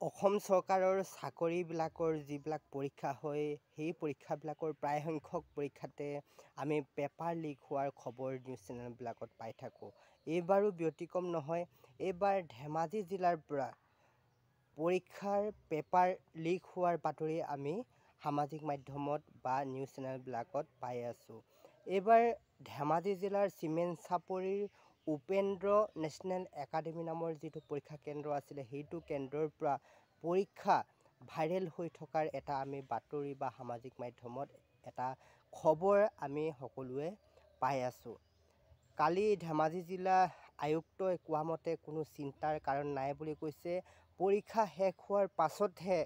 অসম চৰকাৰৰ চাকৰিবিলাকৰ যিবিলাক পৰীক্ষা হয় সেই পৰীক্ষাবিলাকৰ প্ৰায় সংখ্যক পৰীক্ষাতে আমি পেপাৰ লিক হোৱাৰ খবৰ নিউজ চেনেলবিলাকত পাই থাকোঁ। এইবাৰো ব্যতিক্ৰম নহয়। এইবাৰ ধেমাজি জিলাৰ পৰা পৰীক্ষাৰ পেপাৰ লিক হোৱাৰ বাতৰি আমি সামাজিক মাধ্যমত বা নিউজ চেনেলবিলাকত পাই আছোঁ। এইবাৰ ধেমাজি জিলাৰ চিমেণ্ট চাপৰিৰ উপেন্দ্ৰ নেশ্যনেল একাডেমী নামৰ যিটো পৰীক্ষা কেন্দ্ৰ আছিলে সেইটো কেন্দ্ৰৰ পৰা পৰীক্ষা ভাইৰেল হৈ থকাৰ এটা আমি বাতৰি বা সামাজিক মাধ্যমত এটা খবৰ আমি সকলোৱে পাই আছোঁ। কালি ধেমাজি জিলা আয়ুক্তই কোৱা মতে কোনো চিন্তাৰ কাৰণ নাই বুলি কৈছে। পৰীক্ষা শেষ হোৱাৰ পাছতহে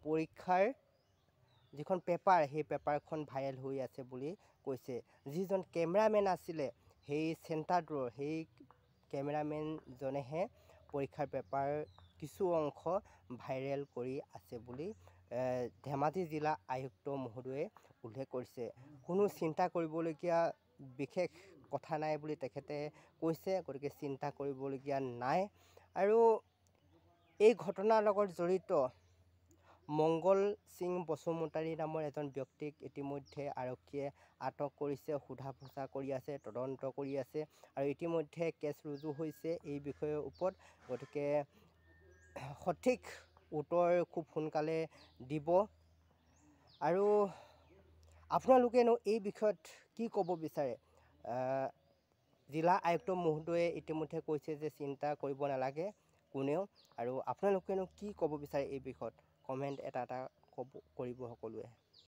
পৰীক্ষাৰ যিখন পেপাৰ সেই পেপাৰখন ভাইৰেল হৈ আছে বুলি কৈছে। যিজন কেমেৰামেন আছিলে সেই চেণ্টাৰটোৰ সেই কেমেৰামেনজনেহে পৰীক্ষাৰ পেপাৰ কিছু অংশ ভাইৰেল কৰি আছে বুলি ধেমাজি জিলা আয়ুক্ত মহোদয়ে উল্লেখ কৰিছে। কোনো চিন্তা কৰিবলগীয়া বিশেষ কথা নাই বুলি তেখেতে কৈছে। গতিকে চিন্তা কৰিবলগীয়া নাই। আৰু এই ঘটনাৰ লগত জড়িত মংগল সিং বসুমতাৰী নামৰ এজন ব্যক্তিক ইতিমধ্যে আৰক্ষীয়ে আটক কৰিছে, সোধা পোছা কৰি আছে, তদন্ত কৰি আছে আৰু ইতিমধ্যে কেছ ৰুজু হৈছে এই বিষয়ৰ ওপৰত। গতিকে সঠিক উত্তৰ খুব সোনকালে দিব। আৰু আপোনালোকেনো এই বিষয়ত কি ক'ব বিচাৰে? জিলা আয়ুক্ত মহোদয়ে ইতিমধ্যে কৈছে যে চিন্তা কৰিব নালাগে কোনেও। আৰু আপোনালোকেনো কি ক'ব বিচাৰে এই বিষয়ত? কমেণ্ট এটা কৰিব সকলোৱে।